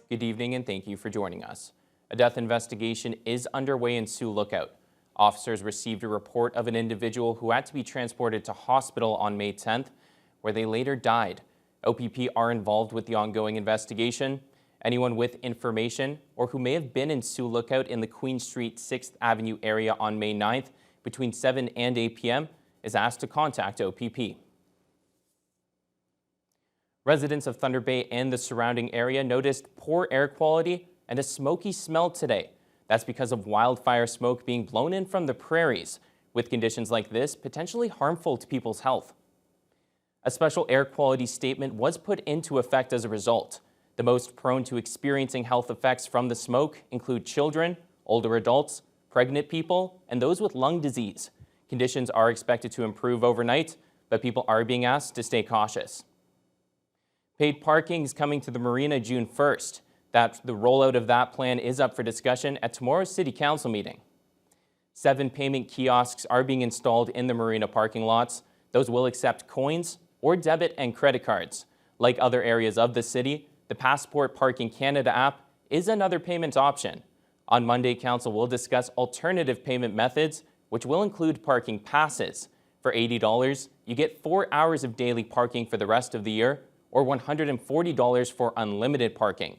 Good evening and thank you for joining us. A death investigation is underway in Sioux Lookout. Officers received a report of an individual who had to be transported to hospital on May 10th, where they later died. OPP are involved with the ongoing investigation. Anyone with information or who may have been in Sioux Lookout in the Queen Street 6th Avenue area on May 9th between 7 and 8 p.m. is asked to contact OPP. Residents of Thunder Bay and the surrounding area noticed poor air quality and a smoky smell today. That's because of wildfire smoke being blown in from the prairies, with conditions like this potentially harmful to people's health. A special air quality statement was put into effect as a result. The most prone to experiencing health effects from the smoke include children, older adults, pregnant people, and those with lung disease. Conditions are expected to improve overnight, but people are being asked to stay cautious. Paid parking is coming to the Marina June 1st. The rollout of that plan is up for discussion at tomorrow's City Council meeting. 7 payment kiosks are being installed in the Marina parking lots. Those will accept coins or debit and credit cards. Like other areas of the city, the Passport Parking Canada app is another payment option. On Monday, Council will discuss alternative payment methods, which will include parking passes. For $80, you get 4 hours of daily parking for the rest of the year, or $140 for unlimited parking.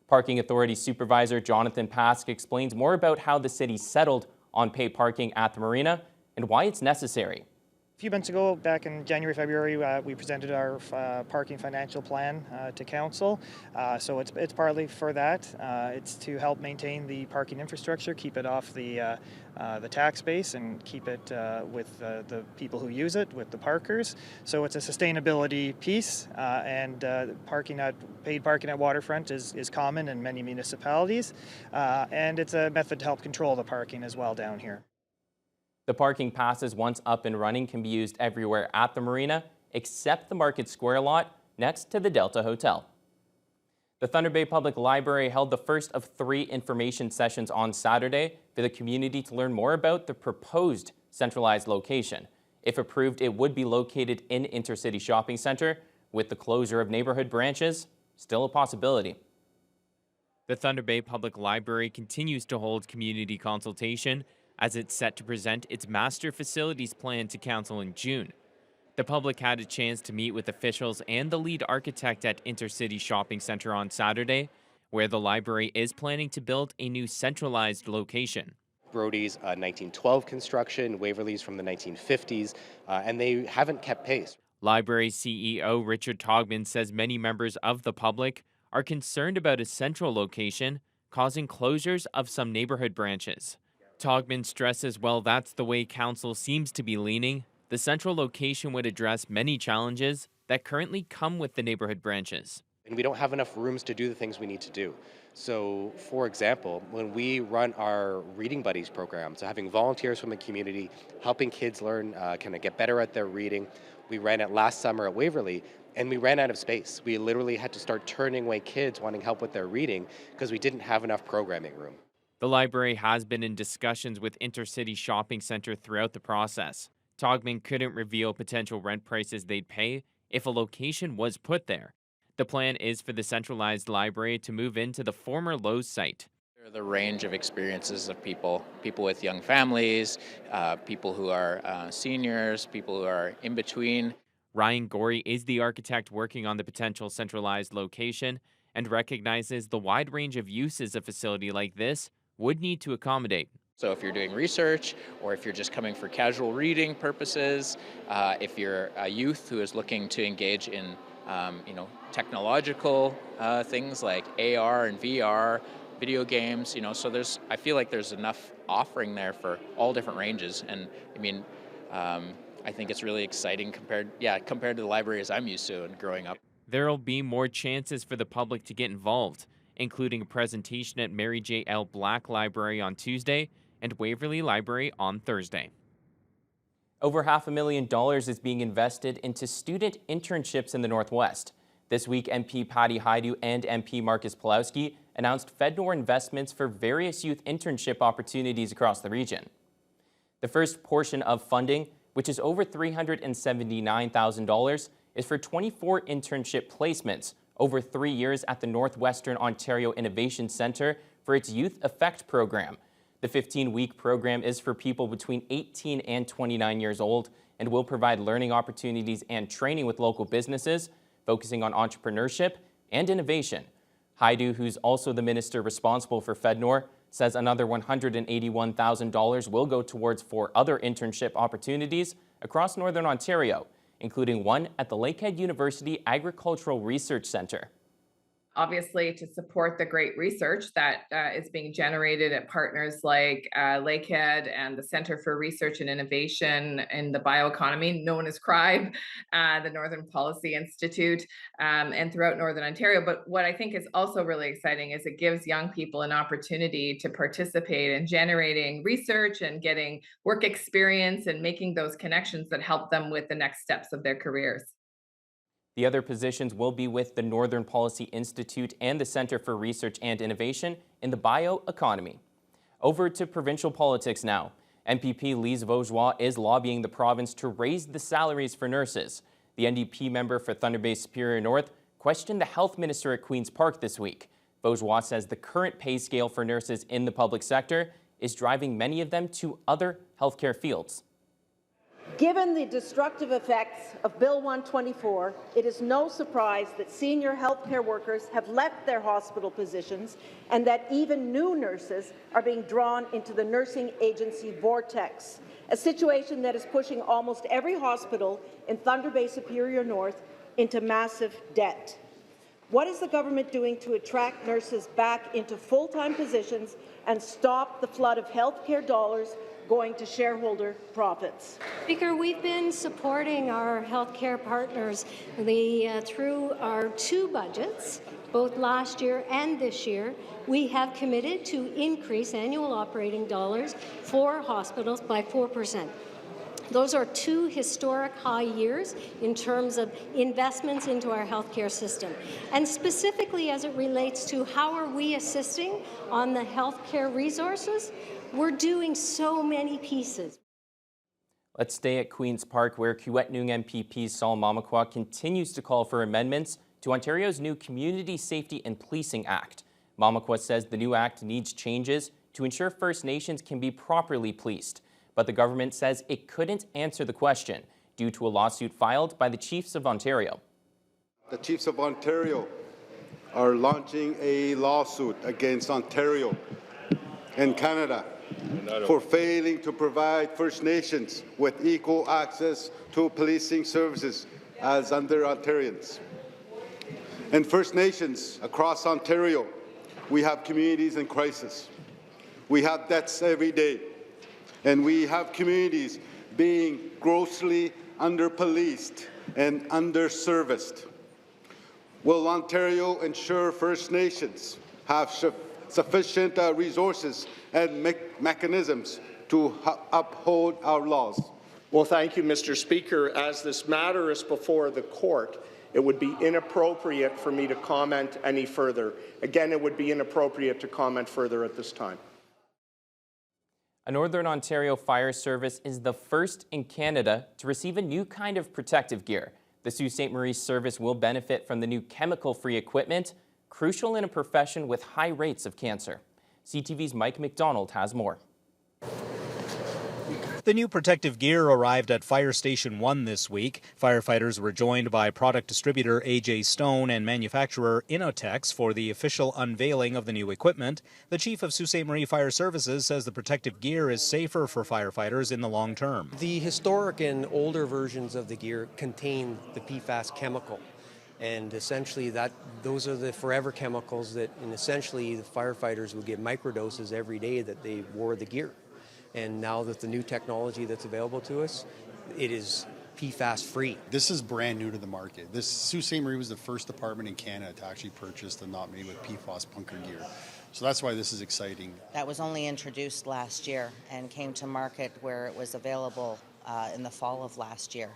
Parking Authority Supervisor Jonathan Pask explains more about how the city settled on paid parking at the Marina and why it's necessary. A few months ago, back in January, February, we presented our parking financial plan to Council. So it's partly for that. It's to help maintain the parking infrastructure, keep it off the tax base, and keep it with the people who use it, with the parkers. So it's a sustainability piece, and paid parking at waterfront is common in many municipalities, and it's a method to help control the parking as well down here. The parking passes, once up and running, can be used everywhere at the Marina, except the Market Square lot next to the Delta Hotel. The Thunder Bay Public Library held the first of 3 information sessions on Saturday for the community to learn more about the proposed centralized location. If approved, it would be located in Intercity Shopping Centre, with the closure of neighborhood branches still a possibility. The Thunder Bay Public Library continues to hold community consultation as it's set to present its master facilities plan to Council in June. The public had a chance to meet with officials and the lead architect at Intercity Shopping Centre on Saturday, where the library is planning to build a new centralized location. Brody's 1912 construction, Waverly's from the 1950s, and they haven't kept pace. Library CEO Richard Togman says many members of the public are concerned about a central location causing closures of some neighborhood branches. Togman stresses while that's the way Council seems to be leaning, the central location would address many challenges that currently come with the neighborhood branches. And we don't have enough rooms to do the things we need to do. So, for example, when we run our Reading Buddies program, so having volunteers from the community, helping kids learn, kind of get better at their reading, we ran it last summer at Waverly, and we ran out of space. We literally had to start turning away kids wanting help with their reading because we didn't have enough programming room. The library has been in discussions with Intercity Shopping Centre throughout the process. Togman couldn't reveal potential rent prices they'd pay if a location was put there. The plan is for the centralized library to move into the former Lowe's site. The range of experiences of people with young families, people who are seniors, people who are in between. Ryan Gorey is the architect working on the potential centralized location and recognizes the wide range of uses a facility like this would need to accommodate. So if you're doing research, or if you're just coming for casual reading purposes, if you're a youth who is looking to engage in technological things like AR and VR, video games, so I feel like there's enough offering there for all different ranges. And I think it's really exciting compared to the libraries I'm used to and growing up. There'll be more chances for the public to get involved, including a presentation at Mary J. L. Black Library on Tuesday and Waverly Library on Thursday. Over $500,000 is being invested into student internships in the Northwest. This week, MP Patty Hajdu and MP Marcus Pulowski announced Fedor investments for various youth internship opportunities across the region. The first portion of funding, which is over $379,000, is for 24 internship placements over 3 years at the Northwestern Ontario Innovation Centre for its Youth Effect program. The 15-week program is for people between 18 and 29 years old and will provide learning opportunities and training with local businesses, focusing on entrepreneurship and innovation. Haidu, who's also the minister responsible for Fedor, says another $181,000 will go towards 4 other internship opportunities across Northern Ontario, including one at the Lakehead University Agricultural Research Centre. Obviously, to support the great research that is being generated at partners like Lakehead and the Centre for Research and Innovation in the Bioeconomy, known as CRIBE, the Northern Policy Institute, and throughout Northern Ontario. But what I think is also really exciting is it gives young people an opportunity to participate in generating research and getting work experience and making those connections that help them with the next steps of their careers. The other positions will be with the Northern Policy Institute and the Centre for Research and Innovation in the bioeconomy. Over to provincial politics now. MPP Lise Vaugeois is lobbying the province to raise the salaries for nurses. The NDP member for Thunder Bay Superior North questioned the health minister at Queen's Park this week. Vaugeois says the current pay scale for nurses in the public sector is driving many of them to other healthcare fields. Given the destructive effects of Bill 124, it is no surprise that senior healthcare workers have left their hospital positions and that even new nurses are being drawn into the nursing agency vortex, a situation that is pushing almost every hospital in Thunder Bay Superior North into massive debt. What is the government doing to attract nurses back into full-time positions and stop the flood of healthcare dollars going to shareholder profits? Speaker, we've been supporting our healthcare partners through our 2 budgets, both last year and this year. We have committed to increase annual operating dollars for hospitals by 4%. Those are 2 historic high years in terms of investments into our healthcare system. And specifically as it relates to how are we assisting on the healthcare resources, we're doing so many pieces. Let's stay at Queen's Park, where Kiiwetinoong MPP Saul Mamakwa continues to call for amendments to Ontario's new Community Safety and Policing Act. Mamakwa says the new act needs changes to ensure First Nations can be properly policed. But the government says it couldn't answer the question due to a lawsuit filed by the Chiefs of Ontario. The Chiefs of Ontario are launching a lawsuit against Ontario and Canada for failing to provide First Nations with equal access to policing services as under Ontarians. And First Nations across Ontario, we have communities in crisis. We have deaths every day. And we have communities being grossly under-policed and under-serviced. Will Ontario ensure First Nations have sufficient resources and mechanisms to uphold our laws? Well, thank you, Mr. Speaker. As this matter is before the court, it would be inappropriate for me to comment any further. Again, it would be inappropriate to comment further at this time. A Northern Ontario fire service is the first in Canada to receive a new kind of protective gear. The Sault Ste. Marie service will benefit from the new chemical-free equipment, crucial in a profession with high rates of cancer. CTV's Mike McDonald has more. The new protective gear arrived at Fire Station 1 this week. Firefighters were joined by product distributor AJ Stone and manufacturer Innotex for the official unveiling of the new equipment. The chief of Sault Ste. Marie Fire Services says the protective gear is safer for firefighters in the long term. The historic and older versions of the gear contain the PFAS chemical. And essentially those are the forever chemicals that, and essentially the firefighters would get microdoses every day that they wore the gear. And now that the new technology that's available to us, it is PFAS free. This is brand new to the market. Sault Ste. Marie was the first department in Canada to actually purchase the not made with PFAS bunker gear. So that's why this is exciting. That was only introduced last year and came to market where it was available in the fall of last year.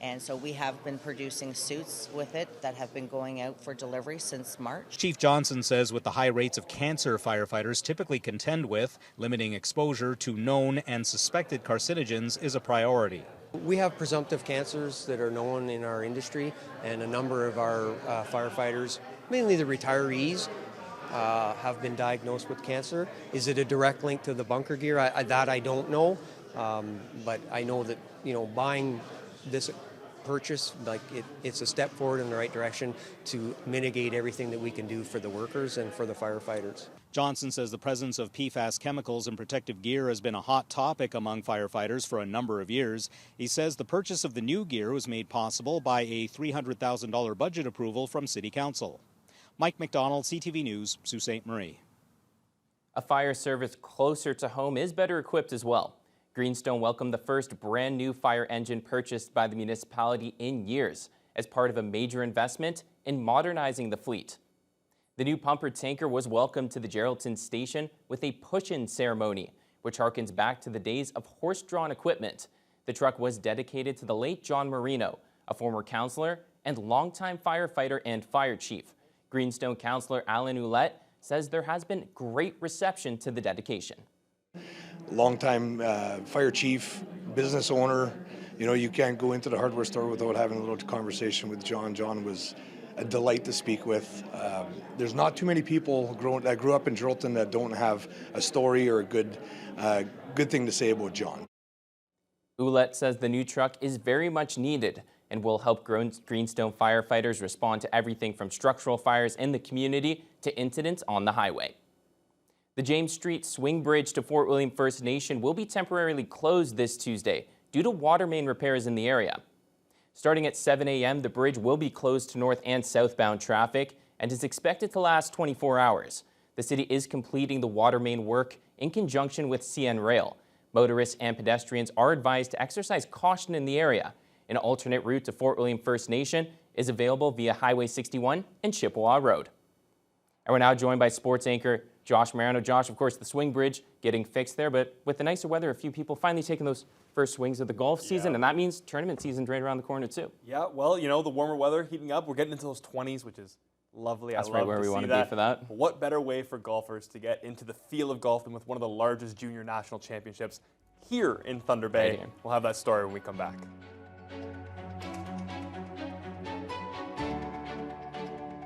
And so we have been producing suits with it that have been going out for delivery since March. Chief Johnson says with the high rates of cancer firefighters typically contend with, limiting exposure to known and suspected carcinogens is a priority. We have presumptive cancers that are known in our industry, and a number of our firefighters, mainly the retirees, have been diagnosed with cancer. Is it a direct link to the bunker gear? That I don't know, but I know that buying this purchase, it's a step forward in the right direction to mitigate everything that we can do for the workers and for the firefighters. Johnson says the presence of PFAS chemicals in protective gear has been a hot topic among firefighters for a number of years. He says the purchase of the new gear was made possible by a $300,000 budget approval from City Council. Mike McDonald, CTV News, Sault Ste. Marie. A fire service closer to home is better equipped as well. Greenstone welcomed the first brand new fire engine purchased by the municipality in years as part of a major investment in modernizing the fleet. The new pumper tanker was welcomed to the Geraldton station with a push-in ceremony, which harkens back to the days of horse-drawn equipment. The truck was dedicated to the late John Marina, a former councillor and longtime firefighter and fire chief. Greenstone councillor Alan Ouellette says there has been great reception to the dedication. Longtime fire chief, business owner. You can't go into the hardware store without having a little conversation with John. John was a delight to speak with. There's not too many people that grew up in Geraldton that don't have a story or a good thing to say about John. Ouellette says the new truck is very much needed and will help Greenstone firefighters respond to everything from structural fires in the community to incidents on the highway. The James Street Swing Bridge to Fort William First Nation will be temporarily closed this Tuesday due to water main repairs in the area. Starting at 7 a.m., the bridge will be closed to north and southbound traffic and is expected to last 24 hours. The city is completing the water main work in conjunction with CN Rail. Motorists and pedestrians are advised to exercise caution in the area. An alternate route to Fort William First Nation is available via Highway 61 and Chippewa Road. And we're now joined by sports anchor Josh Marino. Josh, of course, the swing bridge getting fixed there, but with the nicer weather, a few people finally taking those first swings of the golf season, and that means tournament season's right around the corner too. Yeah, well, the warmer weather heating up, we're getting into those 20s, which is lovely. That's I right love where to we see want to that. be for that. But what better way for golfers to get into the feel of golf than with one of the largest junior national championships here in Thunder Bay? Right. We'll have that story when we come back.